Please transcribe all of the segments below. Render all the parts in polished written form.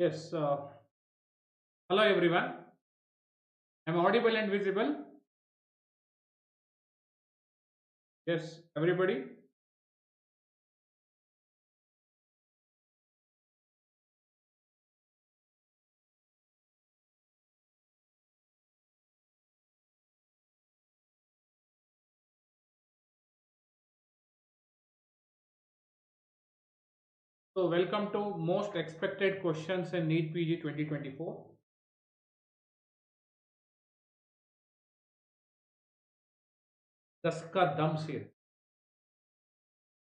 Yes. Hello, everyone. I'm audible and visible. Yes, everybody. So, welcome to most expected questions in NEET PG 2024. Daska Dam Series.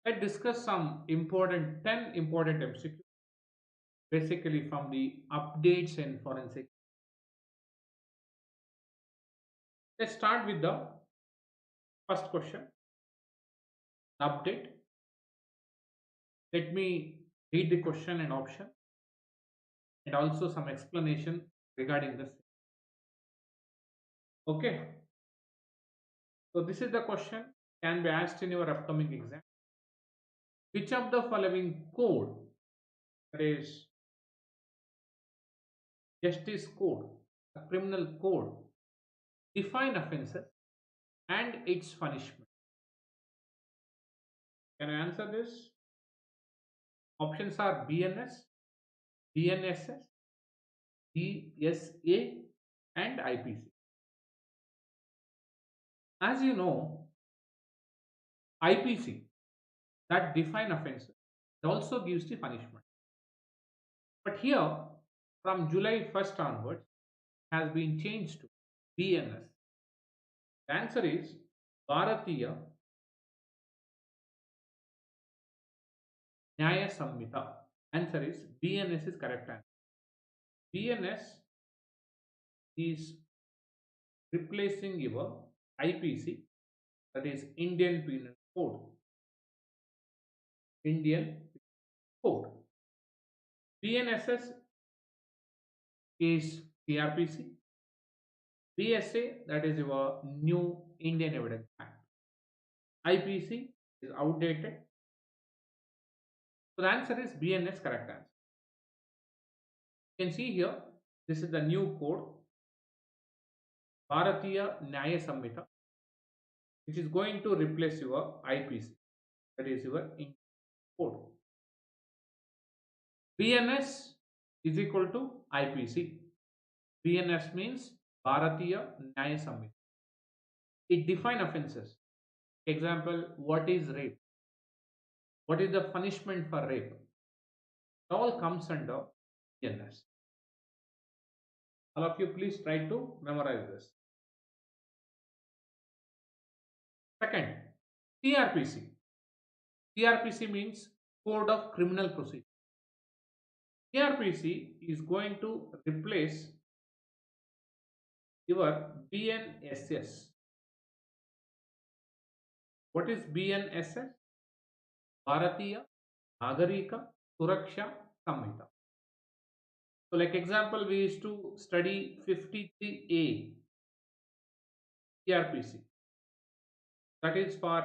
Let's discuss some important 10 important MCQ, basically from the updates in forensic. Let's start with the first question. Update. Let me read the question and option, and also some explanation regarding this. Okay. So this is the question, can be asked in your upcoming exam. Which of the following code, that is justice code, a criminal code, define offences and its punishment? Can I answer this? Options are BNS, BNSS, DSA and IPC. As you know, IPC, that define offences, it also gives the punishment. But here, from July 1st onwards, has been changed to BNS. The answer is Bharatiya Nyaya Samhita. Answer is BNS is correct answer. BNS is replacing your IPC, that is Indian Penal Code. Indian Code. BNSS is CRPC. BSA, that is your new Indian Evidence Act. IPC is outdated. So the answer is BNS correct answer. You can see here, this is the new code, Bharatiya Nyaya Samhita, which is going to replace your IPC, that is your Indian code. BNS is equal to IPC. BNS means Bharatiya Nyaya Samhita. It defines offences. Example, what is rape? What is the punishment for rape? It all comes under BNS. All of you please try to memorize this. Second, CRPC. CRPC means Code of Criminal Procedure. CRPC is going to replace your BNSS. What is BNSS? Bharatiya Nagarika Suraksha Samhita. So, like example, we used to study 53A CRPC. That is for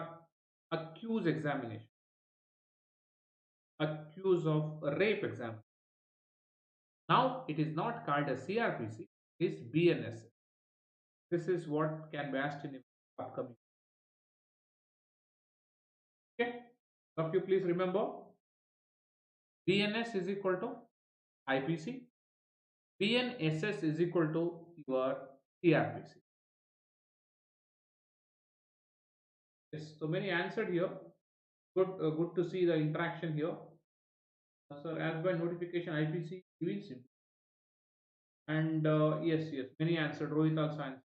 accused examination, accused of rape examination. Now it is not called a CRPC, it is BNS. This is what can be asked in the upcoming. Okay, of you please remember, BNS is equal to IPC, BNSS is equal to your CRPC. Yes, so many answered here. Good to see the interaction here. Sir, as by notification, IPC giving sim. And yes, many answered. Rohit also answered.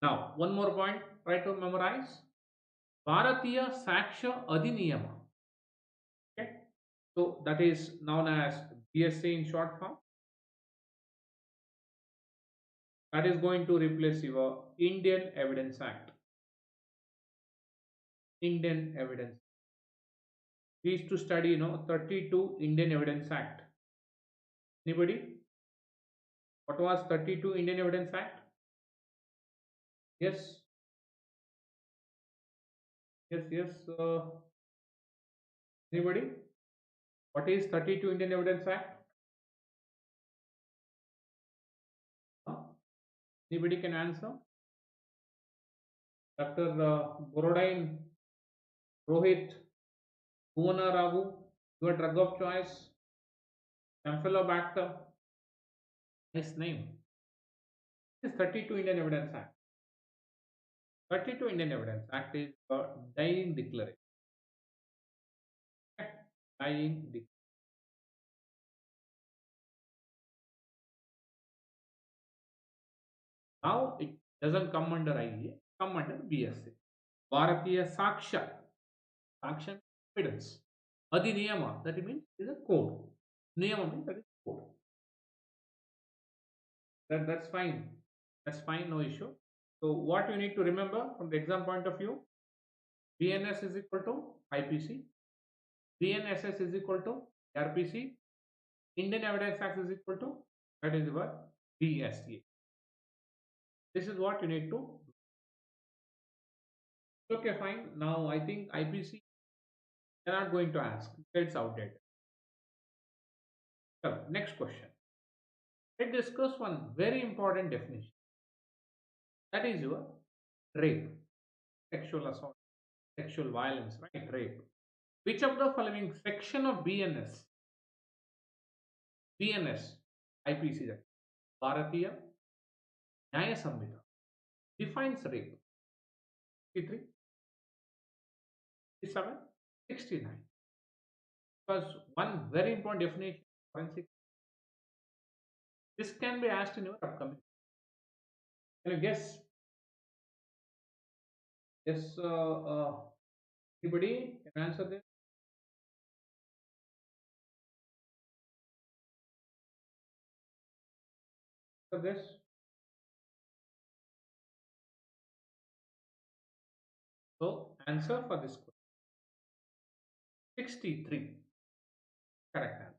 Now, one more point, try to memorize. Bharatiya Saksha Adhiniyama. Okay, so that is known as BSA in short form. That is going to replace your Indian Evidence Act. Indian Evidence. We used to study, 32 Indian Evidence Act. Anybody? What was 32 Indian Evidence Act? Yes. Yes. Anybody? What is 32 Indian Evidence Act? Anybody can answer? Dr. Borodine, Rohit, Bhuvana Raghu, your drug of choice, Campylobacter, nice name. This is 32 Indian Evidence Act. 32 Indian Evidence Act is a dying declaration. Okay? Dying declaration. Now it doesn't come under IEA, come under BSA. Bharatiya Saksha. Saksha evidence. Adhiniyama, that means is a code. Niyama means that is code. That's fine. That's fine, no issue. So what you need to remember from the exam point of view, BNS is equal to IPC, BNSS is equal to RPC, Indian Evidence Act is equal to, that is your BSA. This is what you need to do. Okay, fine. Now I think IPC they are not going to ask. It's outdated. So next question. Let's discuss one very important definition. That is your rape, sexual assault, sexual violence, right? Rape. Which of the following section of BNS, IPC, that Bharatiya Nyaya Samhita defines rape? 63, 67, 69. Because one very important definition, forensic, this can be asked in your upcoming. Can you guess? Yes, anybody can answer this? For this, so answer for this question 63. Correct answer.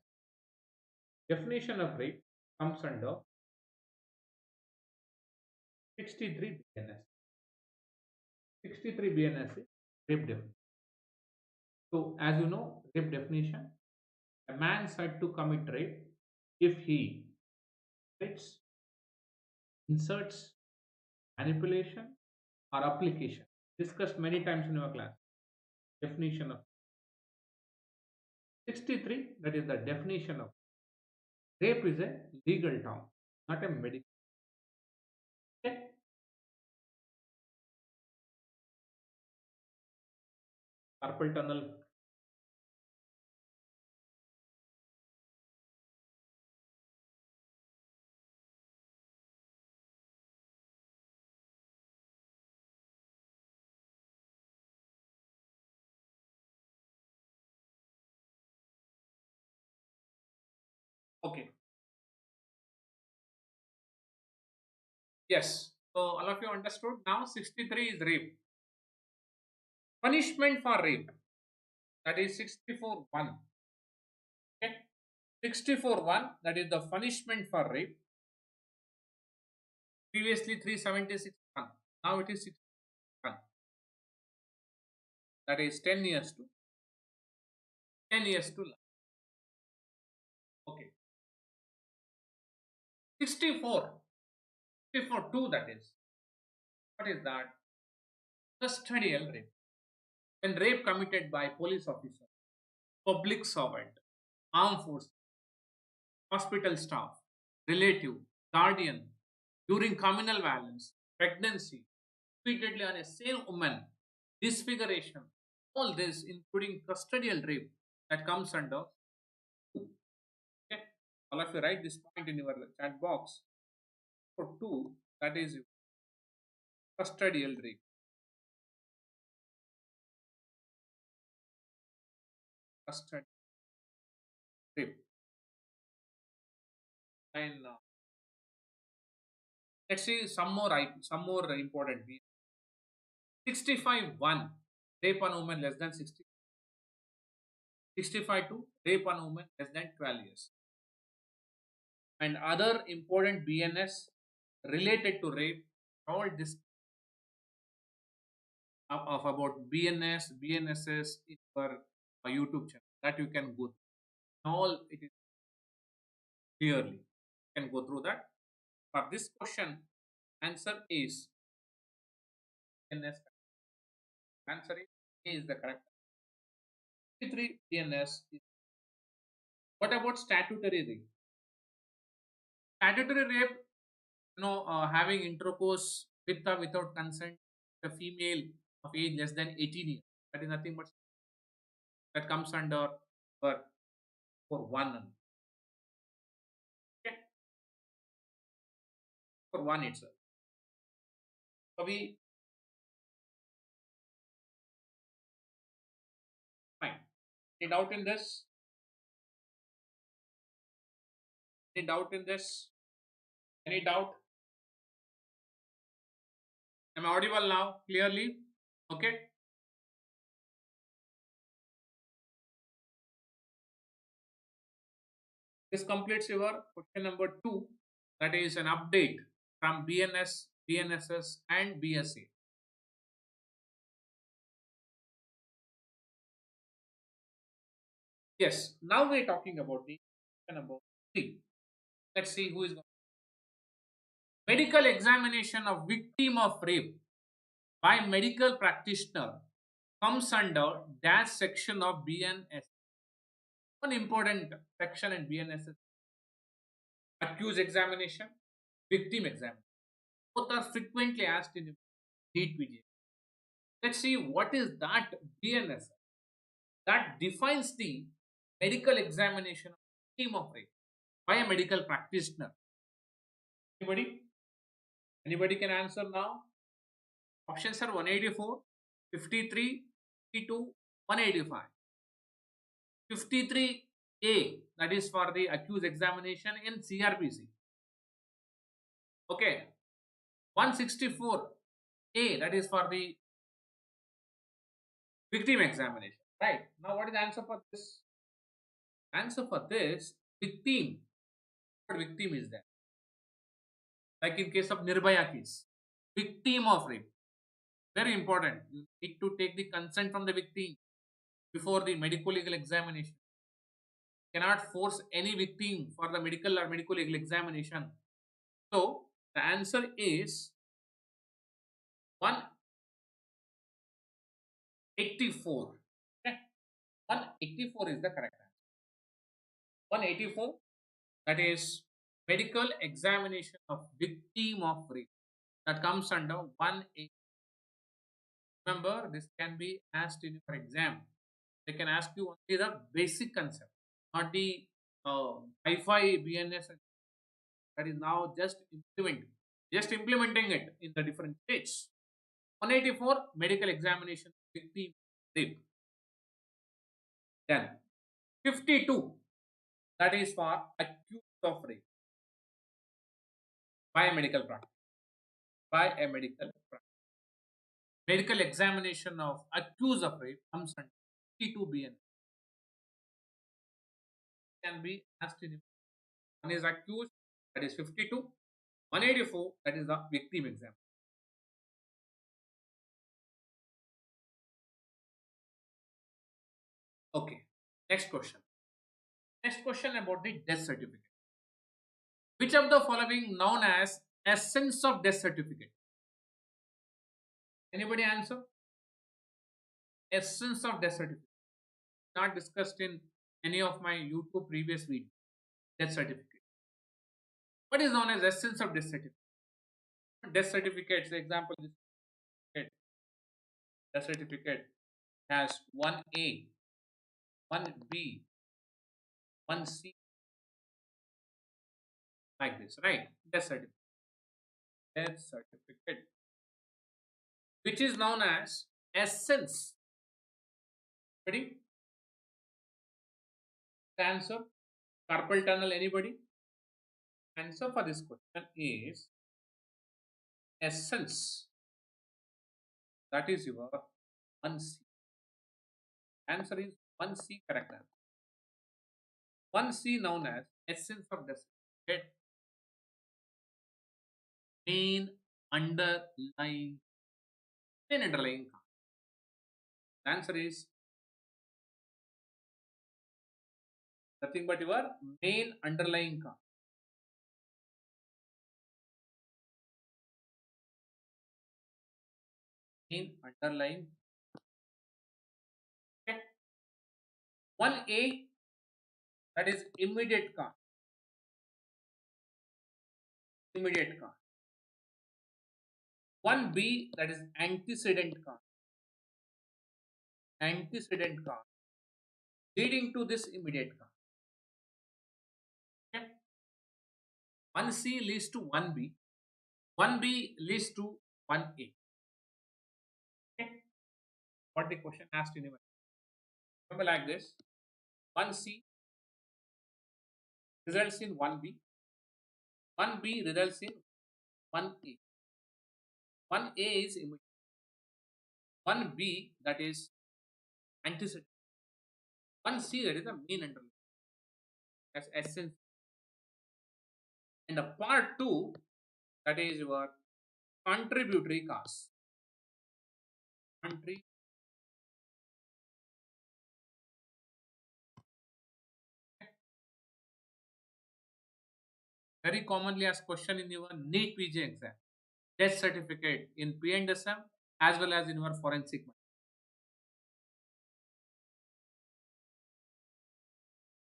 Definition of rape comes under 63 BNS. 63 BNS is rape definition. So, as you know, rape definition, a man said to commit rape if he fits, inserts, manipulation, or application. Discussed many times in your class. Definition of 63, that is the definition of rape is a legal term, not a medical. Okay? Carpal tunnel. Okay. Yes. So all of you understood. Now 63 is rape. Punishment for rape. That is 64(1). Okay. 64(1), that is the punishment for rape. Previously 376(1). Now it is 61. That is 10 years to 10 years to life. Okay. 64. 64(2), that is. What is that? Custodial rape. When rape committed by police officer, public servant, armed force, hospital staff, relative, guardian, during communal violence, pregnancy, repeatedly on a same woman, disfiguration, all this including custodial rape that comes under. Okay, all of you write this point in your chat box. For 2, that is custodial rape. Custodial rape. And let's see some more important. 65(1), rape on woman less than 60. 65(2), rape on woman less than 12 years. And other important BNS related to rape, all this of about BNS, BNSS in your YouTube channel that you can go through. All it is clearly. You can go through that. For this question, Answer is DNS. Answer is A is the correct. 53 DNS. What about statutory rape? Statutory rape, having intercourse with or without consent, a female of age less than 18 years. That is nothing but that comes under for one. Okay, for one itself. So we fine. Any doubt in this? Any doubt in this? Any doubt? Am I audible now? Clearly? Okay. This completes your question number 2. That is an update from BNS, BNSS, and BSA. Yes. Now we're talking about the question number 3. Let's see who is going. Medical examination of victim of rape by medical practitioner comes under dash section of BNS. One important section in BNS is accused examination, victim examination. Both are frequently asked in NEET PG. Let's see what is that BNS that defines the medical examination of victim of rape by a medical practitioner. Anybody? Anybody can answer now? Options are 184, 53, 52, 185. 53A, that is for the accused examination in CRPC. Okay. 164A, that is for the victim examination. Right. Now, what is the answer for this? Answer for this, victim. What victim is that? Like in case of Nirbhaya case, victim of rape. Very important. You need to take the consent from the victim before the medical legal examination. Cannot force any victim for the medical or medical legal examination. So the answer is 184. Okay? 184 is the correct answer. 184, that is medical examination of victim of rape. That comes under 180. Remember, this can be asked in your exam. They can ask you only the basic concept, not the Wi-Fi BNS that is now just implementing it in the different states. 184 medical examination victim rape. Then 52, that is for accused of rape by a medical practice. By a medical practice. Medical examination of accused of rape comes under 52 BN. Can be asked in one is accused, that is 52, 184, that is the victim exam. Okay, next question. Next question about the death certificate. Which of the following known as essence of death certificate? Anybody answer? Essence of death certificate. Not discussed in any of my YouTube previous videos. Death certificate. What is known as essence of death certificate? Death certificates, example, this death certificate has 1A, 1B, 1C, like this, right? Death certificate. Death certificate, which is known as essence. Ready? The answer? Carpal tunnel, anybody? Answer for this question is essence. That is your 1C. Answer is 1C, correct answer. 1C known as essence of death certificate. Main underlying cause. The answer is nothing but your main underlying cause. main underlying. Okay. 1A, that is immediate cause. Immediate cause. 1B, that is antecedent cause. Antecedent cause leading to this immediate cause. Okay. 1C leads to 1B. 1B leads to 1A. Okay. What the question asked in your remember like this. 1C results in 1B. 1B results in 1A. 1A is immediate. 1B, that is antecedent. 1C, that is the main underlying. That's essence. And the part 2, that is your contributory cause. Contributory. Very commonly asked question in your NEET PG exam. Death certificate in P&SM as well as in your forensic.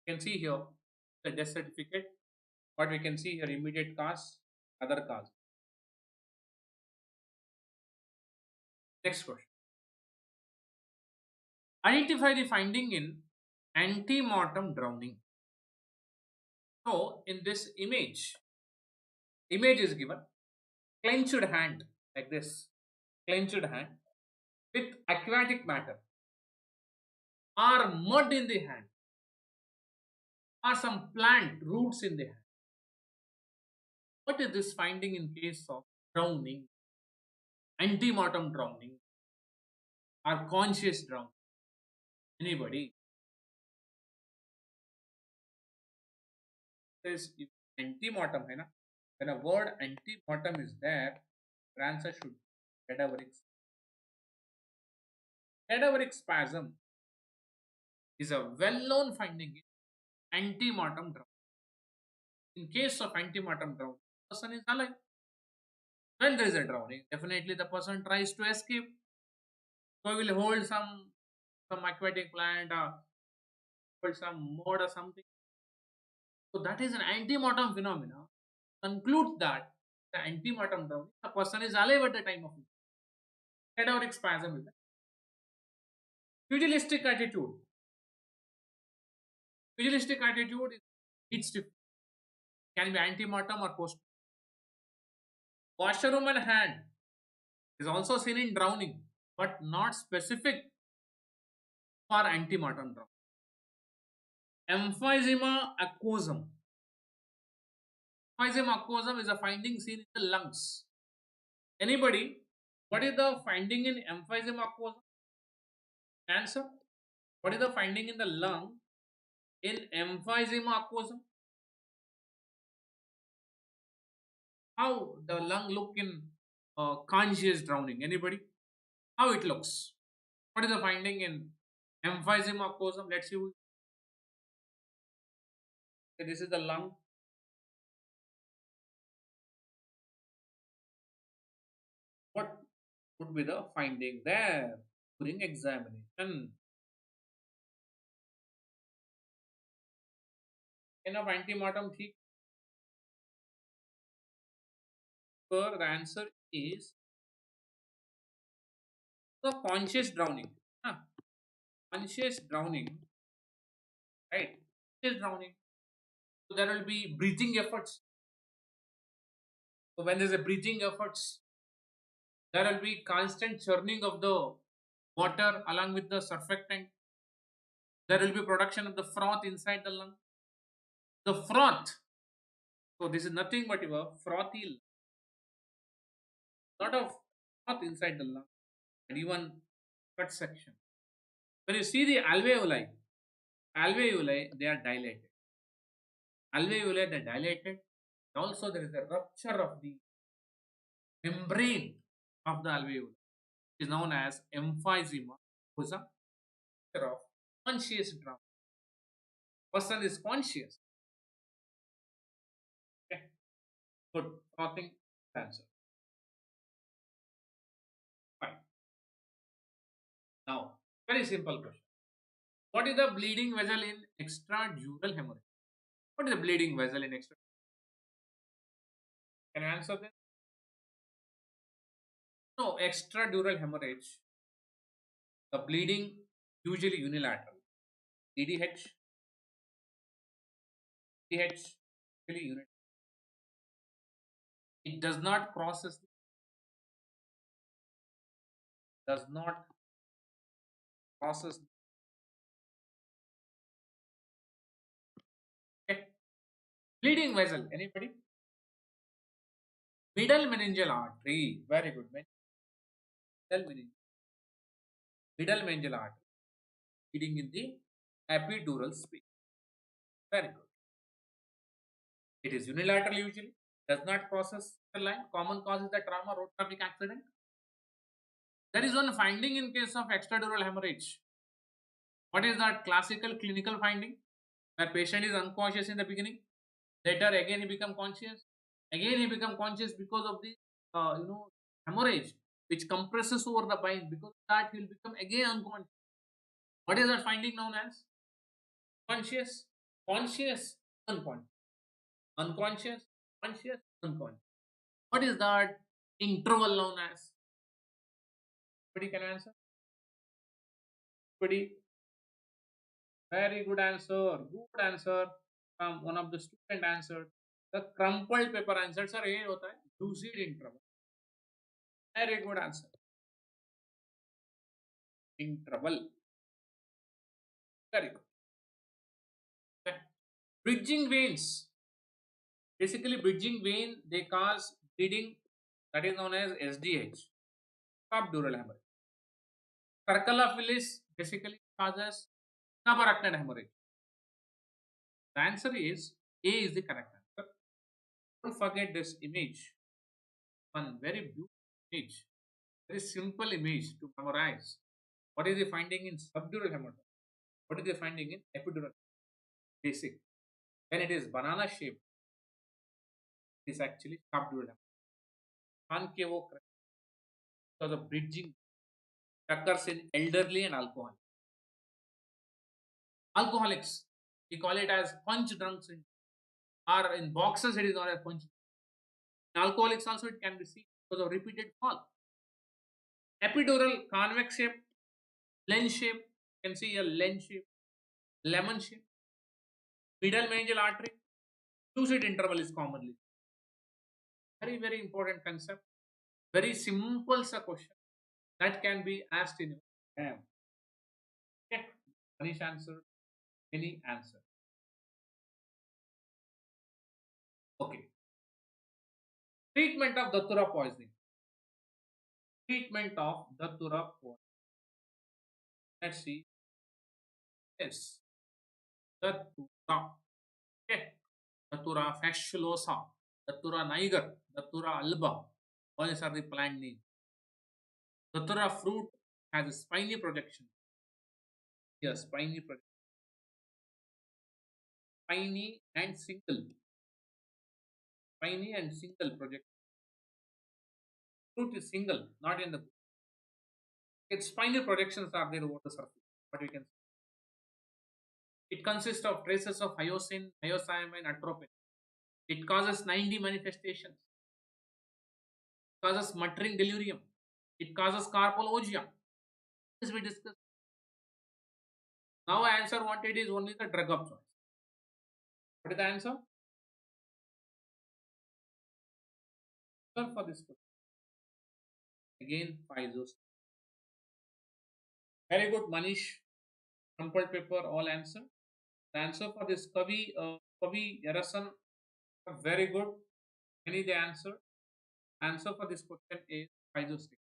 You can see here the death certificate. What we can see here, immediate cause, other cause. Next question. Identify the finding in ante-mortem drowning. So in this image is given clenched hand like this, clenched hand with aquatic matter or mud in the hand or some plant roots in the hand. What is this finding in case of drowning, ante-mortem drowning or conscious drowning? Anybody? Says if ante-mortem hai na, when a word ante-mortem is there, your answer should be cadaveric. Cadaveric spasm is a well-known finding in ante-mortem drowning. In case of ante-mortem drowning, the person is alive. When there is a drowning, definitely the person tries to escape. So he will hold some aquatic plant or hold some mud or something. So that is an ante-mortem phenomena. Concludes that the ante-mortem drowning, the person is alive at the time of it. Cadaveric spasm is that. Pugilistic attitude. Pugilistic attitude is needs to can be ante-mortem or post. Washerwoman hand is also seen in drowning, but not specific for ante-mortem drowning. Emphysema aquosum. Emphysema aquosum is a finding seen in the lungs. Anybody? What is the finding in emphysema aquosum? Answer. What is the finding in the lung in emphysema aquosum? How the lung look in conscious drowning? Anybody? How it looks? What is the finding in emphysema aquosum? Let's see. Okay, this is the lung. What would be the finding there during examination? Enough ante-mortem ठीक. The answer is the conscious drowning. Huh? Conscious drowning, right? Conscious drowning. So there will be breathing efforts. So when there's a breathing efforts, there will be constant churning of the water along with the surfactant. There will be production of the froth inside the lung. The froth. So this is nothing but your frothy. Lot of froth inside the lung and even cut section. When you see the alveoli they are dilated. Alveoli they are dilated. Also there is a rupture of the membrane of the alveoli. It is known as emphysema. Who's a of conscious drowning. Person is conscious. Okay. Good. Nothing answer. Fine. Now, very simple question. What is the bleeding vessel in extradural hemorrhage? What is the bleeding vessel in extra? Can you answer this? No, extradural hemorrhage. The bleeding usually unilateral. DDH, DH, usually unilateral. It does not process. Okay. Bleeding vessel. Anybody? Middle meningeal artery. Very good. Middle meningeal, middle meningeal artery. Bleeding in the epidural space. Very good. It is unilateral usually. Does not process the line. Common cause is the trauma, road traffic accident. There is one finding in case of extradural hemorrhage. What is that classical clinical finding? Where patient is unconscious in the beginning, later again he become conscious, again he become conscious because of the hemorrhage which compresses over the spine. Because of that he will become again unconscious. What is that finding known as? Conscious, conscious, unconscious, unconscious, conscious, unconscious. What is that interval known as? Anybody can answer? Anybody? Very good answer. Good answer from one of the student answered. The crumpled paper answer. Sir, ये होता है lucid interval. Very good answer. Interval. Very good. Okay. Bridging veins. Basically, bridging vein they cause bleeding. That is known as SDH. Subdural hemorrhage. Circle of Willis basically causes subarachnoid hemorrhage. The answer is A is the correct answer. Don't forget this image. One very beautiful image. Very simple image to memorize. What is the finding in subdural hemorrhage? What is the finding in epidural? Basic. When it is banana shaped, it is actually subdural hemorrhage. 𝐒𝐿K𝐝 because of bridging occurs in elderly and alcoholics. Alcoholics, we call it as punch drunk syndrome. Or in boxers, it is known as punch. In alcoholics also it can be seen because of repeated fall. Epidural, convex shape, lens shape. You can see a lens shape, lemon shape. Middle meningeal artery, lucid interval is commonly. Very, very important concept. Very simple question that can be asked in exam. Okay. Manish answer, any answer. Okay. Treatment of Datura poisoning. Treatment of Datura poisoning. Let's see. Yes. Datura. Okay. Datura fasciculosa. Datura niger. Datura alba. All these are the plant names. Datura fruit has a spiny projection. Yes, spiny projection. Spiny and single. Spiny and single projection. Fruit is single, not in the. Its spiny projections are there over the surface. What we can see. It consists of traces of hyoscine, hyoscyamine, atropine. It causes 90 manifestations. It causes muttering delirium. It causes carpologia. This we discussed. Now answer wanted is only the drug of choice. What is the answer? For this question. Again, Pfizer's. Very good, Manish. Crumpled paper, all answer. The answer for this Kavi Yarasan, very good. Any the answer? Answer for this question is physostigmine.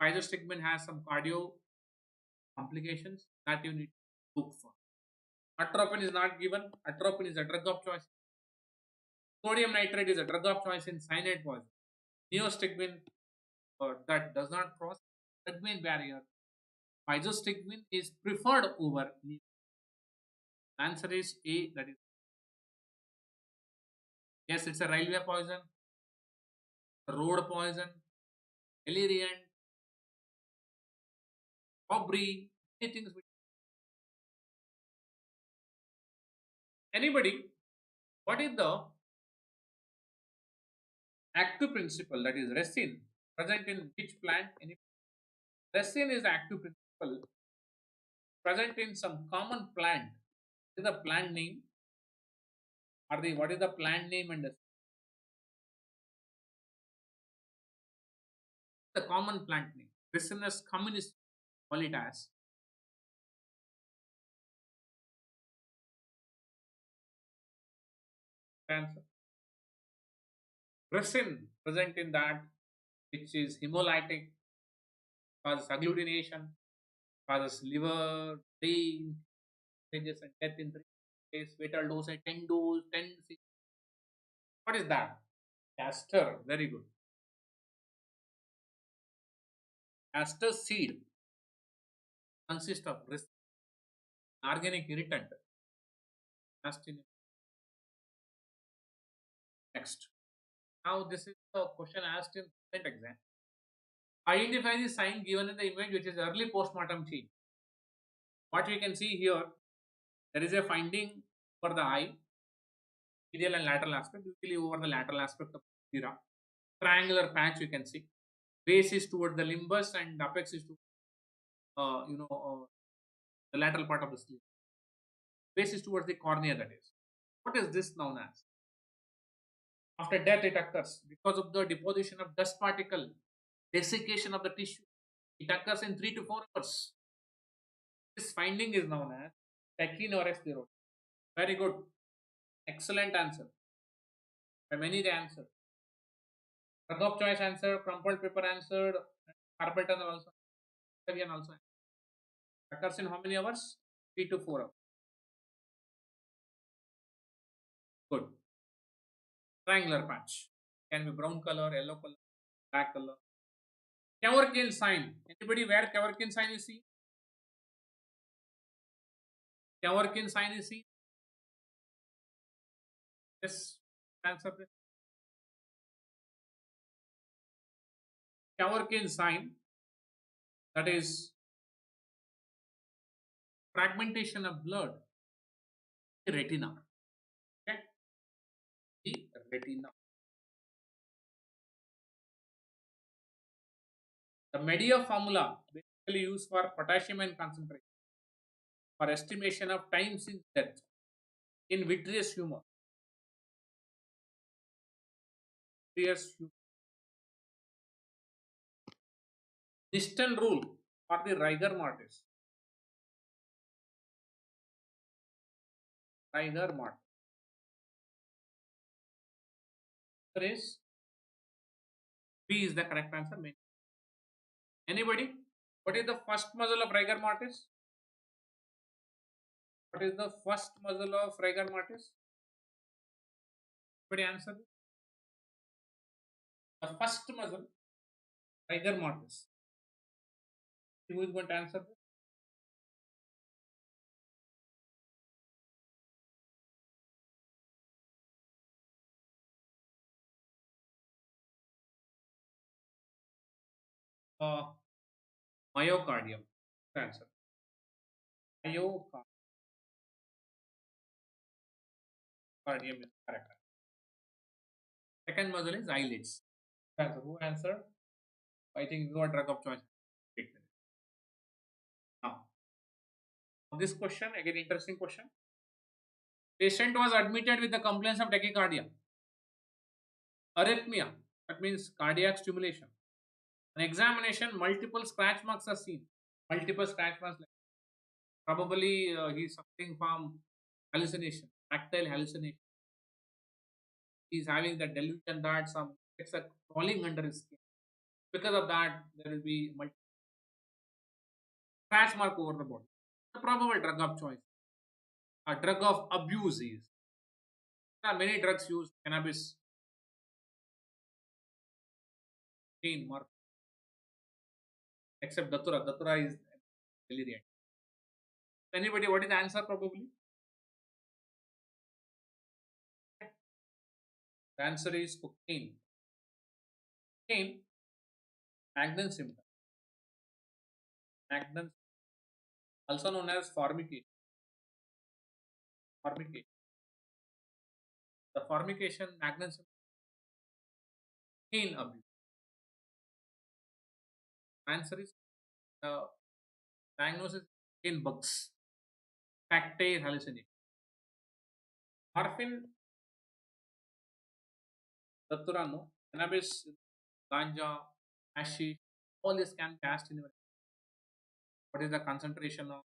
Physostigmine has some cardio complications that you need to look for. Atropine is not given. Atropine is a drug of choice. Sodium nitrate is a drug of choice in cyanide poison. Neostigmine that does not cross the blood-brain barrier. Physostigmine is preferred over. The answer is A. That is yes, it's a railway poison, road poison, valerian, robbery, many things. Anybody, what is the active principle, that is resin, present in which plant? Any resin is the active principle present in some common plant. What is the plant name? Or the what is the plant name and the common plant name? Resinous communist call it as. Answer. Resin present in that which is hemolytic, causes agglutination, causes liver, brain, changes and death in 3 days, fatal dose at 10 dose, 10. What is that? Castor, very good. Castor seed consists of organic irritant. Castin. Next. Now this is the question asked in present exam. Identify the sign given in the image which is early postmortem change. What we can see here, there is a finding for the eye, medial and lateral aspect, usually over the lateral aspect of the sclera. Triangular patch you can see. Base is toward the limbus and apex is to the lateral part of the sclera. Base is towards the cornea, that is. What is this known as? After death it occurs because of the deposition of dust particle, desiccation of the tissue. It occurs in 3 to 4 hours. This finding is known as tachyneurasclerosis. Very good. Excellent answer. By many the answer. Drug of choice answer, crumpled paper answered, carpenter also, again also. Occurs in how many hours? 3 to 4 hours. Good. Triangular patch. Can be brown color, yellow color, black color. Kevorkian sign. Anybody where Kevorkian sign is seen? Kevorkian sign is seen? Yes. Answer this. Kevorkian sign, that is fragmentation of blood, the retina. Okay? The retina. The media formula basically used for potassium ion concentration for estimation of time since death in vitreous humor. Vitreous humor. Distal rule for the rigor mortis. Rigor mortis. Answer is B is the correct answer. Anybody? What is the first muscle of rigor mortis? What is the first muscle of rigor mortis? Anybody answer? The first muscle, rigor mortis. Who is going to answer this? Myocardium. Answer. Myocardium is correct. Second muscle is eyelids. Answer. Who answered? I think you got drug of choice. Now, this question again, interesting question. Patient was admitted with the complaints of tachycardia, arrhythmia, that means cardiac stimulation. An examination, multiple scratch marks are seen. Multiple scratch marks. Probably he is suffering from hallucination, tactile hallucination. He is having the delusion that some insects are crawling under his skin. Because of that, there will be multiple scratch mark over the body. The probable drug of choice. A drug of abuse is. There are many drugs used, cannabis, pain, mark, except Datura. Datura is delirium. Anybody, what is the answer probably? The answer is cocaine. Cocaine, Magnan symptom. Magnan also known as formication. Formication. The formication mechanism in abuse. Answer is diagnosis in bugs, factor hallucination. Morphine, Datura, no, cannabis, ganja, hashish, all this can be asked in your. What is the concentration of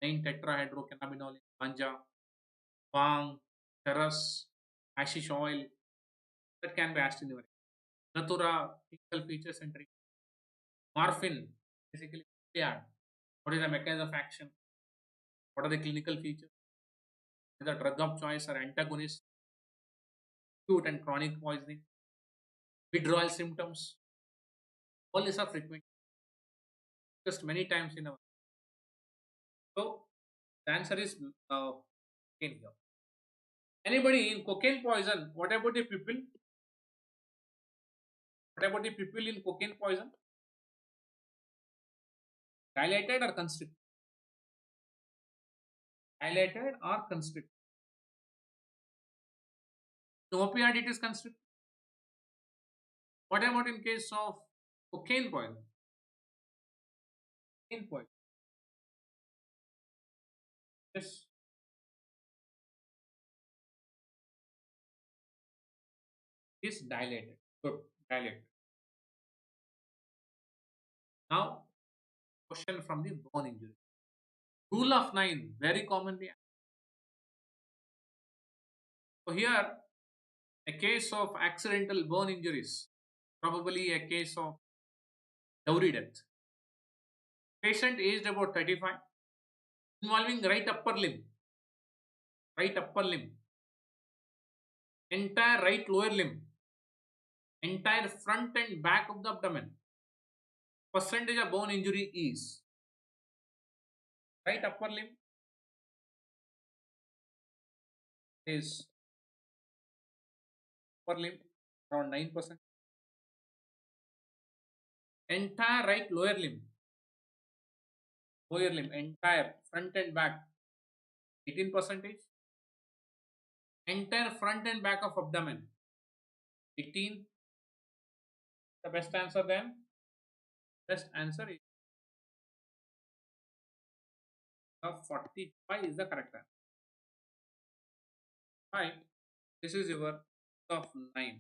9 tetrahydrocannabinol in ganja, bhang, charas, hashish oil? That can be asked in your. Datura, clinical features and treatment. Morphine, basically, yeah. What is the mechanism of action? What are the clinical features? Is the drug of choice or antagonist, acute and chronic poisoning, withdrawal symptoms? All these are frequent, discussed many times in our. So the answer is cocaine here. Anybody in cocaine poison? What about the people? What about the people in cocaine poison? Dilated or constricted? Dilated or constricted? In opioid it is constricted. What about in case of cocaine poison? Cocaine poison. Yes, is dilated. Good, dilated. Now, question from the bone injury. Rule of 9, very commonly. So here, a case of accidental bone injuries, probably a case of dowry death. Patient aged about 35, involving right upper limb, entire right lower limb, entire front and back of the abdomen. Percentage of bone injury is right upper limb is upper limb around 9%, entire right lower limb, entire front and back 18%, entire front and back of abdomen 18. The best answer then? Best answer is 45 is the correct answer. Right. This is your of 9.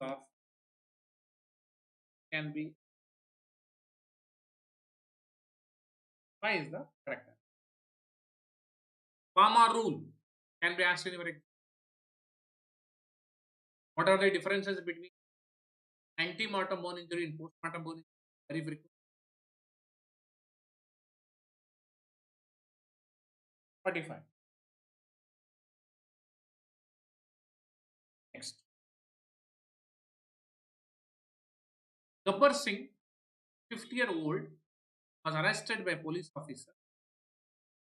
Of can be 5 is the correct answer. Palmer rule can be asked in your exam. What are the differences between antemortem bone injury and postmortem bone injury? Very frequent. 45. Next. Gabbar Singh, 50-year-old, was arrested by a police officer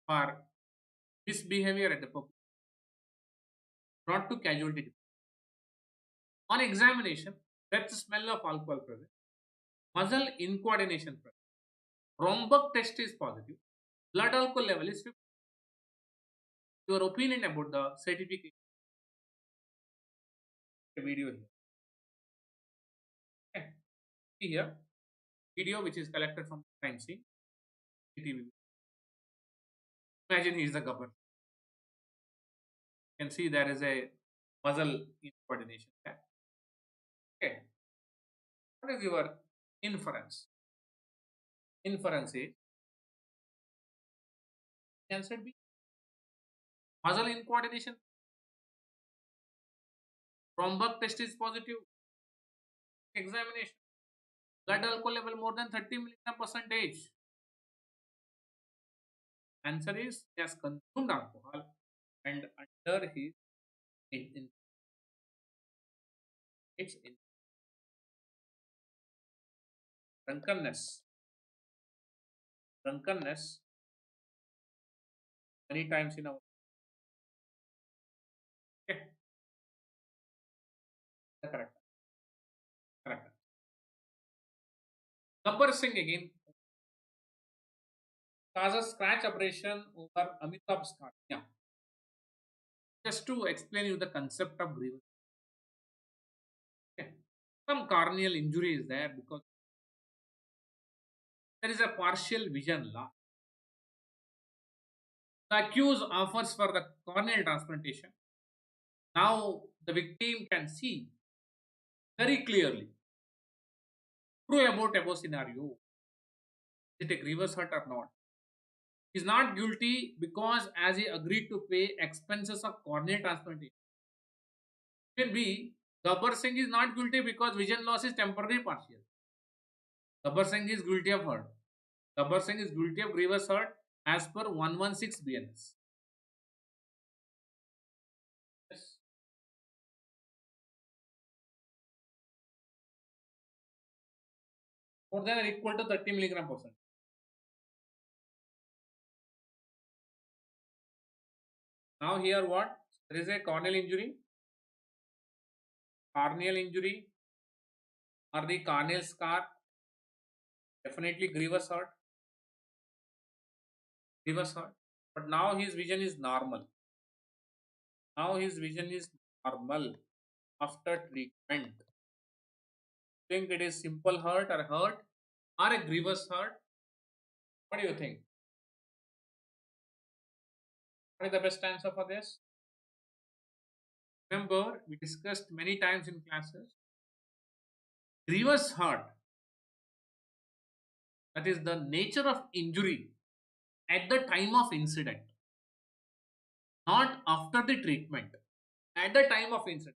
for misbehavior at the public, brought to casualty department. On examination, breath smell of alcohol present, muscle incoordination present, Romberg test is positive, blood alcohol level is 50. Your opinion about the certificate video here. Okay. See here, video which is collected from crime scene. CCTV. Imagine he is the governor. You can see there is a muscle incoordination. Okay. What is your inference? Inference is answer B. Muscle incoordination. Romberg test is positive. Examination. Blood alcohol level more than 30 milligram percentage. Answer is he has consumed alcohol and under his it's in drunkenness. Drunkenness many times in our. Okay. Correct. Correct. Gabbar Singh again. causes scratch abrasion over Amitabh's cornea. Just to explain you the concept of grievous. Okay. Some corneal injury is there because there is a partial vision loss. The accused offers for the corneal transplantation. Now the victim can see very clearly. True about above scenario. Is it a grievous hurt or not? He is not guilty because as he agreed to pay expenses of corneal transplantation. Can be Gabbar Singh is not guilty because vision loss is temporary partial. Gabbar Singh is guilty of hurt. Gabbar Singh is guilty of grievous hurt as per 116 BNS. Yes. More than or equal to 30 milligram percent. Now here what? There is a corneal injury or the corneal scar, definitely grievous hurt. But now his vision is normal. Now his vision is normal after treatment. Think it is simple hurt or a grievous hurt? What do you think? What is the best answer for this? Remember, we discussed many times in classes. Grievous hurt, that is the nature of injury at the time of incident, not after the treatment. At the time of incident.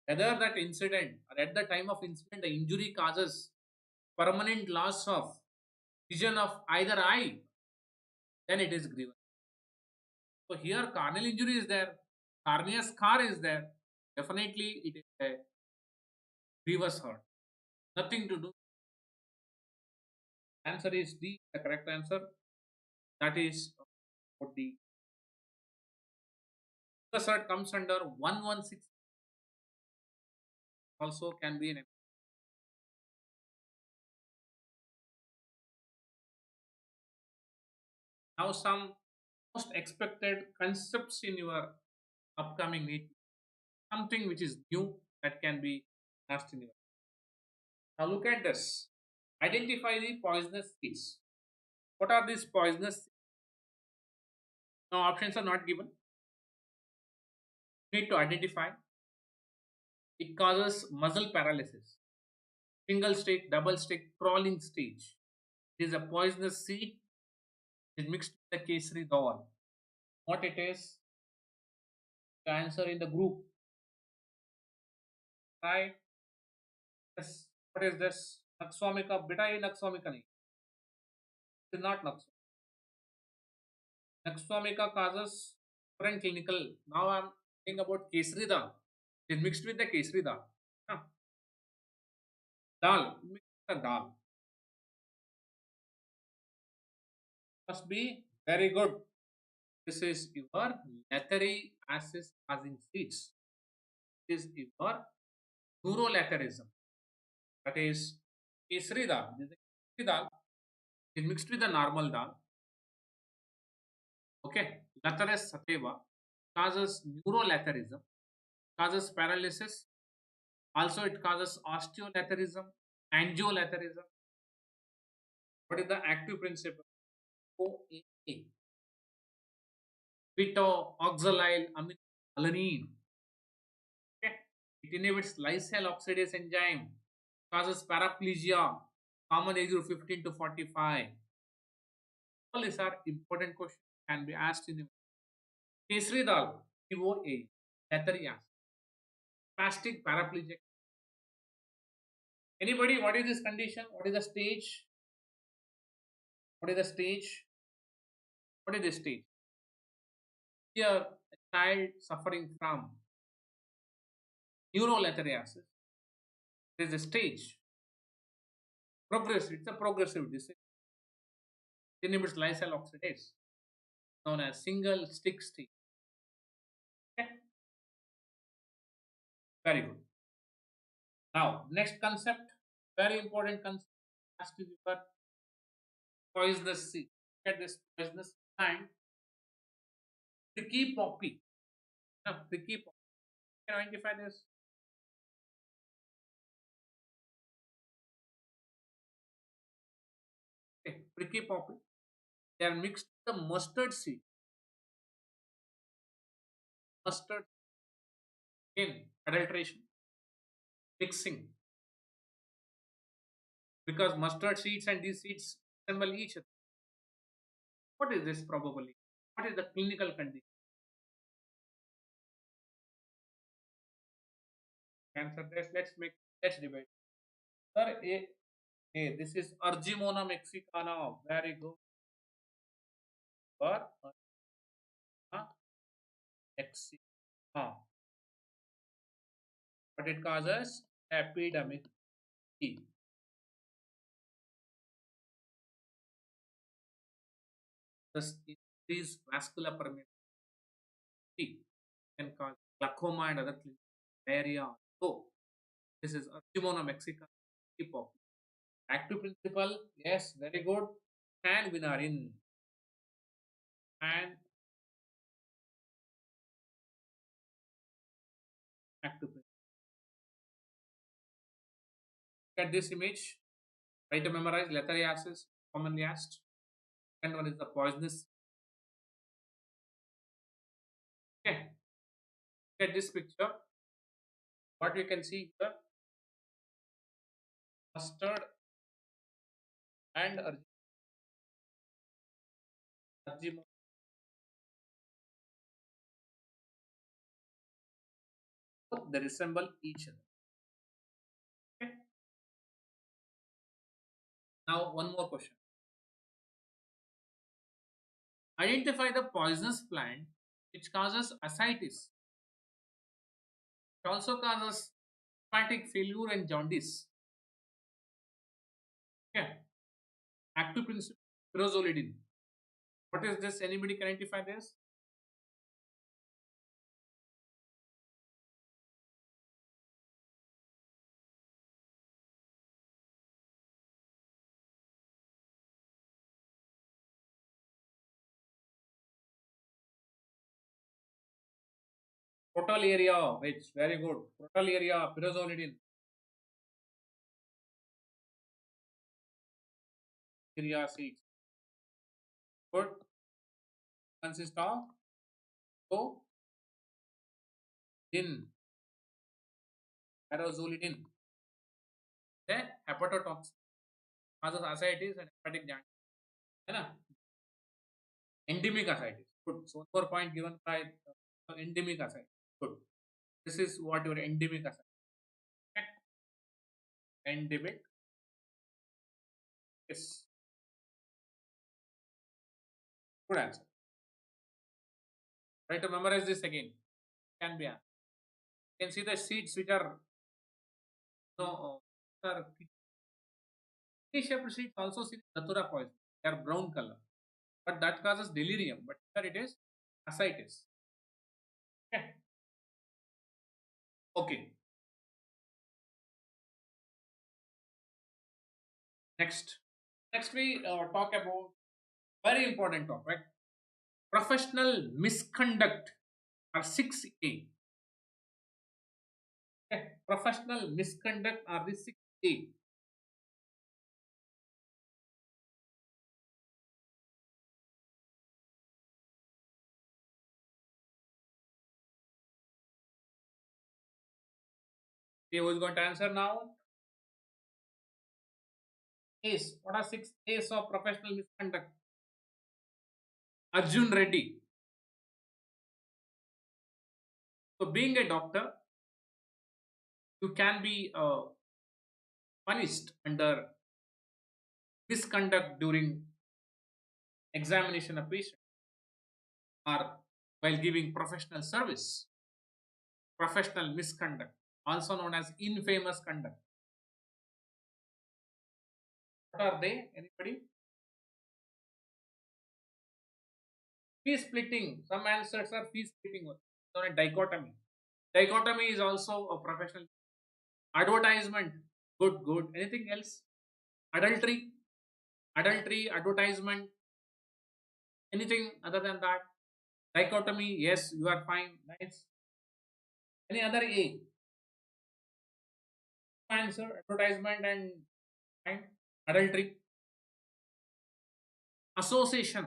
Whether that incident or at the time of incident the injury causes permanent loss of vision of either eye, then it is grievous. So here corneal injury is there, cornea scar is there, definitely it is a grievous hurt. Nothing to do. Answer is D, the correct answer. That is what the grievous hurt comes under 116. Also can be an. Now some most expected concepts in your upcoming NEET, something which is new that can be asked in your. Now look at this. Identify the poisonous seeds. What are these poisonous seeds? Now options are not given. You need to identify. It causes muscle paralysis. Single stick, double stick, crawling stage. It is a poisonous seed. It is mixed with the kesari dal. What it is? The answer in the group. Right? Yes. What is this? Naxwamika. Beta ye Naxwamika nahi. It is not Naxwamika. Naxwamika causes different clinical. Now I am talking about kesari dal. It is mixed with the kesari dal. Huh. Dal. Mixed with the dal. Must be very good. This is your latheri acid causing seeds. This is your neurolatharism. That is kesari dal. This is kesari dal. It is mixed with the normal dal. Okay. Lathyrus sativa causes neurolatharism, causes paralysis. Also, it causes osteolatharism, angiolatharism. What is the active principle? OAA. Beta-oxalyl alanine. Okay. It inhibits lysyl oxidase enzyme, causes paraplegia, common age group 15 to 45. All these are important questions can be asked in the kesari dal, OA, latheri acid, spastic paraplegic. Anybody, what is this condition? What is the stage? What is the stage? What is the stage? Here, a child suffering from neuroletharia. There is a stage. Progressive. It's a progressive disease. It inhibits lysyl oxidase, known as single stick stage. Okay. Very good. Now, next concept, very important concept, has to be Poisonous seed. Look at this poisonous plant, pricky poppy. Pricky poppy. Can you identify this? Okay, pricky poppy. They are mixed with the mustard seed. Mustard in adulteration, mixing. Because mustard seeds and these seeds resemble each other. What is this probably? What is the clinical condition? Answer this. Let's debate. Sir, this is Argimona mexicana. Very good. Or mexicana. What it causes? Epidemic. This increased vascular permeability can cause glaucoma and other clinical diarrhea. So, this is Argimona mexicana. Active principle, yes, very good. And Vinarin. And active principle. Look at this image. Try to memorize lethariasis, commonly asked. Second one is the poisonous. Okay. Look at this picture. What we can see here, mustard and argimon. Both they resemble each other. Okay. Now one more question. Identify the poisonous plant which causes ascites. It also causes hepatic failure and jaundice. Okay. Active principle pyrazolidine. What is this? Anybody can identify this? Total area, which very good. Total area, pyrazolidine. Area seeds. Good. Consist of so in pyrazolidine. Then hepatotoxin causes ascites and hepatic jaundice. है ना? Endemic ascites. Good. So 4 point given by endemic ascites. Good. This is what your endemic ascites. Okay. Endemic. Yes. Good answer. Try to memorize this again. Can be. You can see the seeds which are no are shaped seeds also see Datura poison. They are brown color, but that causes delirium. But here it is ascites. Okay. Okay. Next. Next we talk about very important topic: professional misconduct or 6A. Okay. Professional misconduct or the 6A. Okay, who is going to answer now? Ace. What are 6 A's of professional misconduct? Arjun Reddy. So, being a doctor, you can be punished under misconduct during examination of patient or while giving professional service. Professional misconduct, also known as infamous conduct. What are they? Anybody? Fee splitting. Some answers are fee splitting. Known as dichotomy. Dichotomy is also a professional. Advertisement. Good, good. Anything else? Adultery. Adultery, advertisement, anything other than that? Dichotomy, yes, you are fine. Nice. Any other A? Answer, advertisement and fine. Adultery. Association,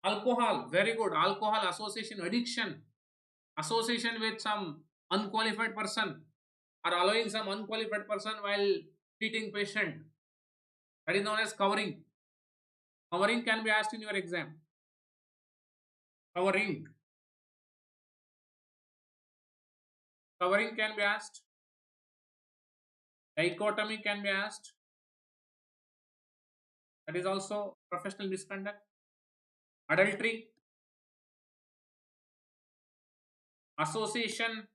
alcohol, very good. Alcohol, association, addiction, association with some unqualified person, or allowing some unqualified person while treating patient. That is known as covering. Covering can be asked in your exam. Covering. Covering can be asked. Dichotomy can be asked. That is also professional misconduct. Adultery, association,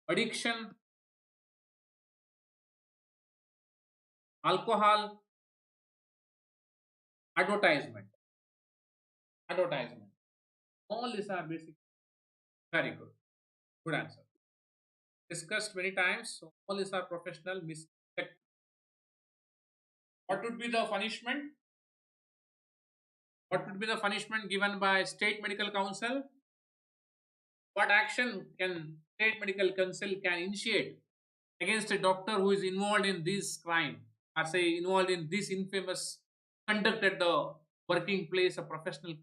addiction, alcohol, advertisement. Advertisement. All these are basic. Very good. Good answer. Discussed many times. So all these are professional misconduct. What would be the punishment? What would be the punishment given by State Medical Council? What action can State Medical Council can initiate against a doctor who is involved in this crime, or say involved in this infamous conduct at the working place, a professional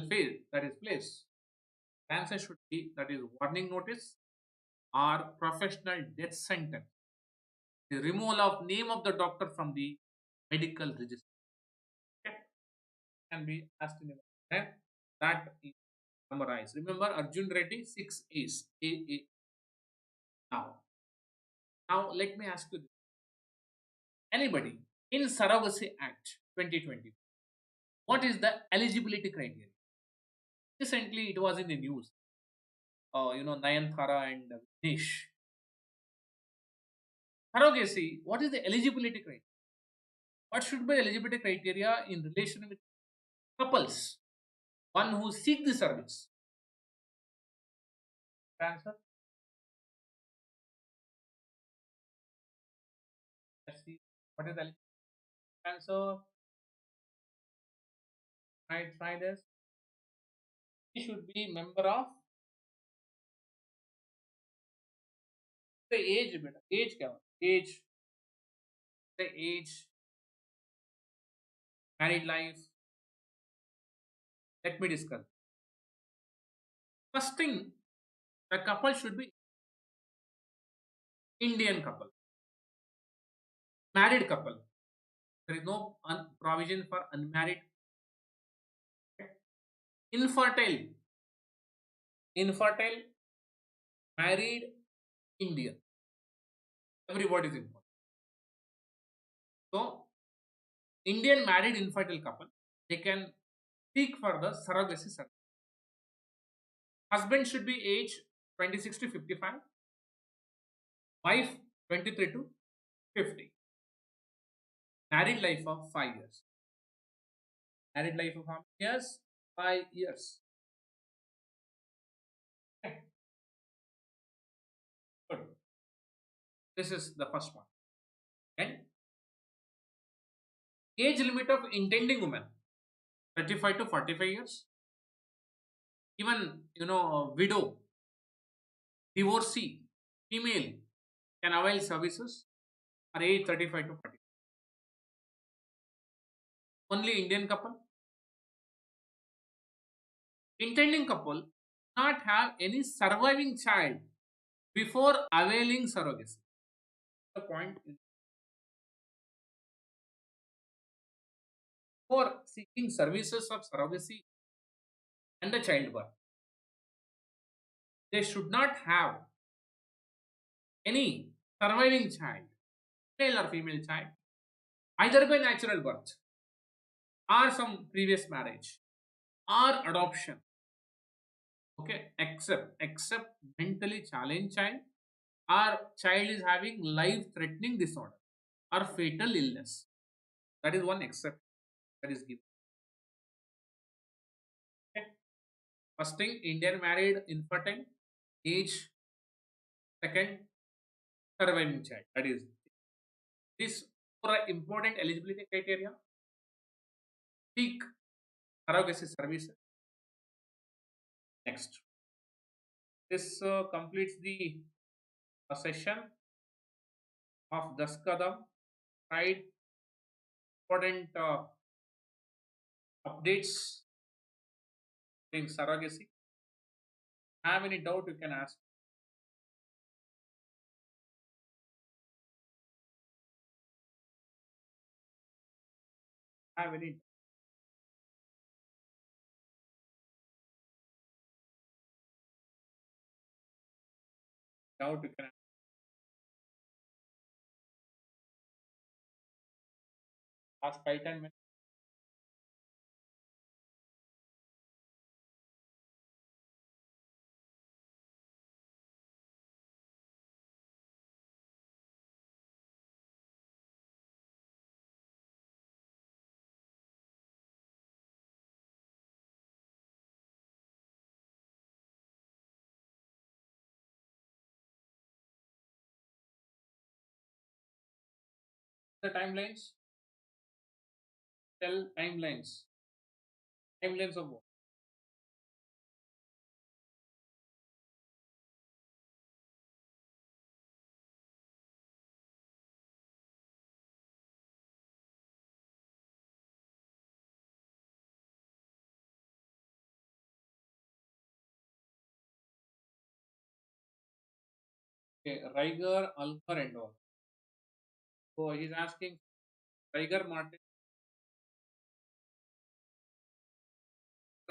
field that is place? The answer should be that is warning notice or professional death sentence. The removal of name of the doctor from the medical register. Okay? Can be asked in a then that is summarized. Remember Arjun Reddy 6 is A. Now, let me ask you this. Anybody in Surrogacy Act 2020, what is the eligibility criteria? Recently, it was in the news. Nayanthara and Nish. Surrogacy, what is the eligibility criteria? What should be eligibility criteria in relation with couples? One who seek the service. Answer. Let's see. What is the answer? I try this. He should be member of the age. Age क्या age, the age, married life. Let me discuss. First thing, the couple should be Indian couple, married couple. There is no provision for unmarried. Infertile, married Indian. Everybody is important. So, Indian married infertile couple, they can seek for the surrogacy service. Husband should be age 26 to 55, wife 23 to 50. Married life of 5 years. Married life of how many years? 5 years. Okay. Good. This is the first one. And age limit of intending woman 35 to 45 years. Even widow, divorcee, female can avail services are age 35 to 40. Only Indian couple. Intending couple not have any surviving child before availing surrogacy. The point is, for seeking services of surrogacy and the childbirth, they should not have any surviving child, male or female child, either by natural birth or some previous marriage or adoption. Okay, except mentally challenged child or child is having life-threatening disorder or fatal illness. That is one exception that is given. Okay. First thing, Indian married infertile, age. Second, surviving child. That is, this for important eligibility criteria. Seek surrogacy services. Next, this completes the session of Daskadam. Right, important updates in surrogacy. Have any doubt, you can ask. Have any doubt, you can ask 5 10 minutes. The timelines. Tell timelines. Timelines of what? Okay, Riger, Alker, and all. So he's asking Riger Martin.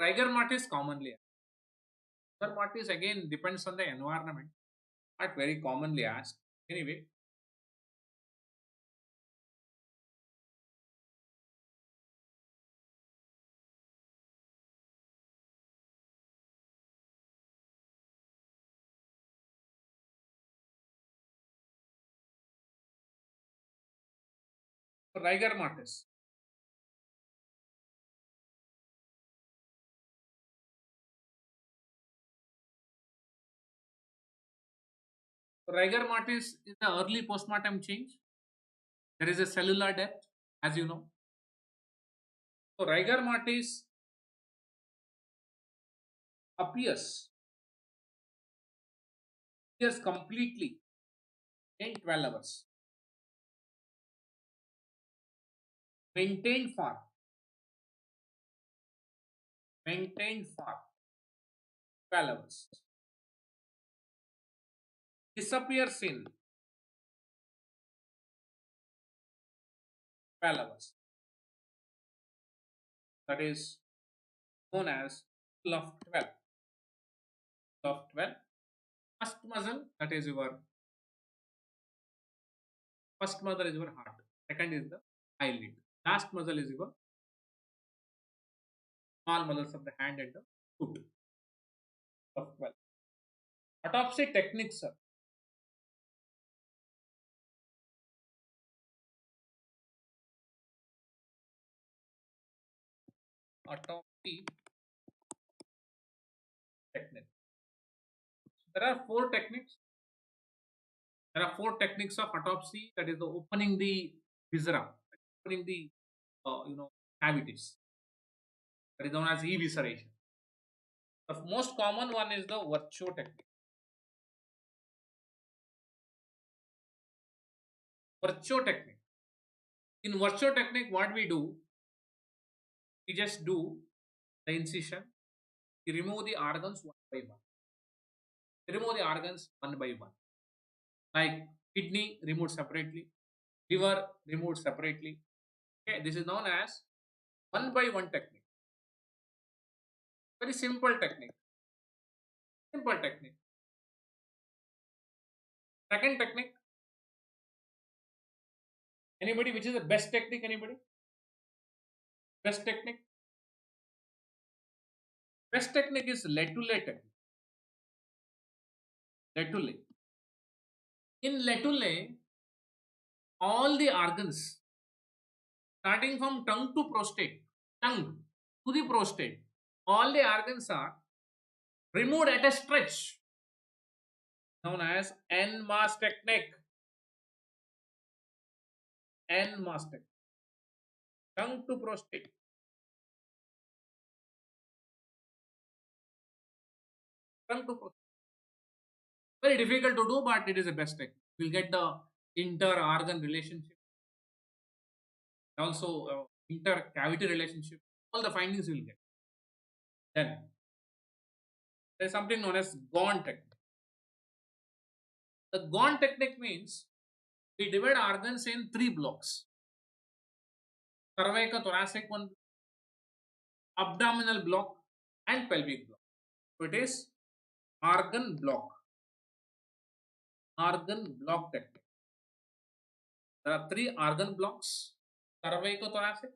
Riger Martin is commonly asked. Riger Martin again depends on the environment. Not very commonly asked. Anyway, rigor mortis. Rigor mortis is the early postmortem change. There is a cellular death, as you know. So rigor mortis appears completely in 12 hours. Maintained for 12 hours. Disappears in 12 hours. That is known as rule of 12. Rule of 12. First muscle, that is your first muscle is your heart. Second is the eyelid. Last muscle is your small muscles of the hand and the foot. Of 12. Autopsy techniques, sir. Autopsy technique. There are four techniques. There are four techniques of autopsy. That is the opening the viscera, opening the cavities. That is known as evisceration. The most common one is the Virchow technique. Virchow technique. In Virchow technique, what we do? We just do the incision. We remove the organs one by one. We remove the organs one by one. Like kidney removed separately, liver removed separately. Okay, this is known as one by one technique. Very simple technique. Simple technique. Second technique. Anybody, which is the best technique? Anybody? Best technique? Best technique is Letule technique. Letule. In Letule, all the organs, starting from tongue to prostate, tongue to the prostate, all the organs are removed at a stretch, known as en masse technique. N master. Tongue to prostate. Tongue to prostate. Very difficult to do, but it is the best technique. We'll get the inter-organ relationship, also inter-cavity relationship. All the findings you will get. Then there is something known as Gone technique. The Gone technique means we divide organs in three blocks: cervicothoracic one, abdominal block, and pelvic block. So it is organ block. Organ block technique. There are three organ blocks: cervicothoracic,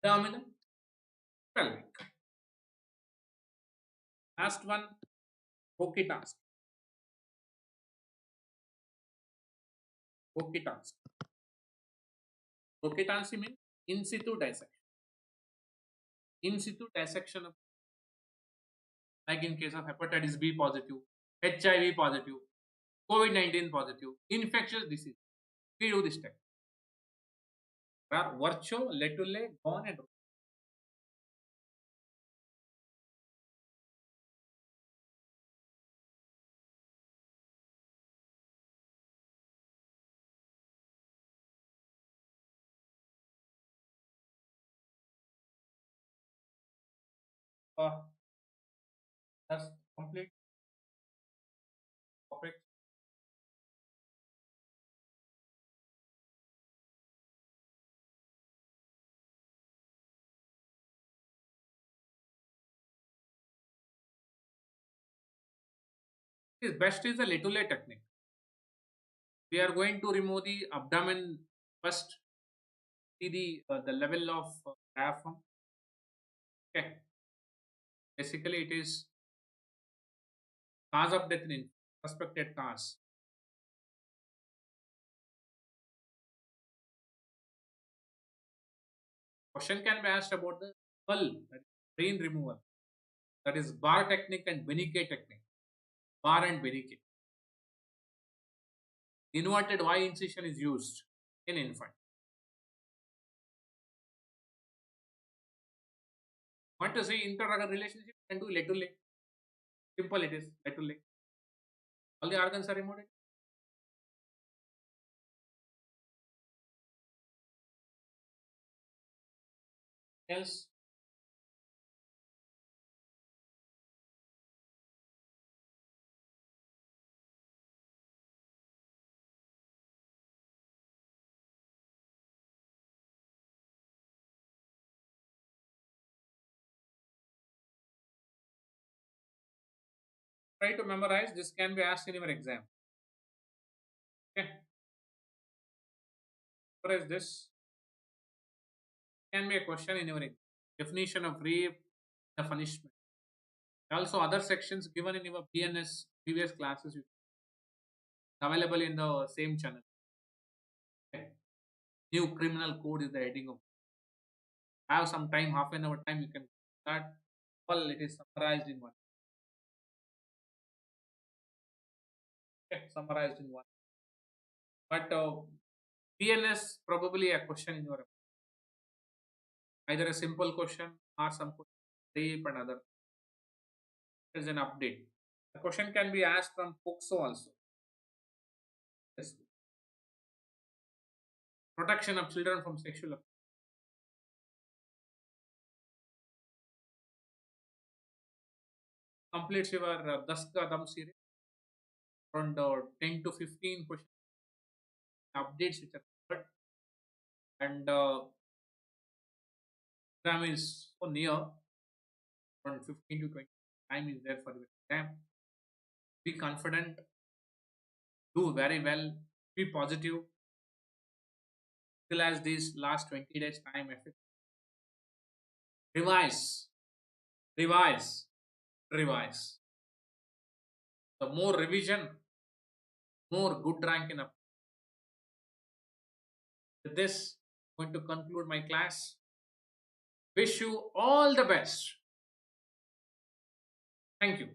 abdominal, pelvic. Last one, Roki task. Roki task. Roki task means in situ dissection. In situ dissection of, like in case of hepatitis B positive, HIV positive, COVID-19 positive, infectious disease. We do this technique. There are virtual, letule, gone, and that's complete topic. This best is the letule technique. We are going to remove the abdomen first. See the level of diaphragm. Okay. Basically, it is cause of death in suspected cause. Question can be asked about the skull, that is brain removal. That is bar technique and Benike technique. Bar and Benike. Inverted Y incision is used in infant. Want to see inter-organ relationship? Can do letule. Simple it is. Letule. All the organs are removed. Else, try to memorize. This can be asked in your exam. Okay. Memorize this. Can be a question in your exam. Definition of rape, the punishment. Also, other sections given in your BNS previous classes available in the same channel. Okay. New criminal code is the heading of. Have some time, half an hour time, you can start. All it is summarized in one. Okay, summarized in one. But BNS probably a question in your, either a simple question or some rape and other. There is an update. The question can be asked from 𝐒𝐿KSO also. Yes. Protection of children from sexual abuse. Completes your 10 Kadam series. Around 10 to 15 questions, updates which are covered, and exam is so near. Around 15 to 20 time is there for the exam. Be confident. Do very well. Be positive. Utilize these last 20 days time effect. Revise. Revise. Revise. The more revision, more good rank in up. With this, I'm going to conclude my class. Wish you all the best. Thank you.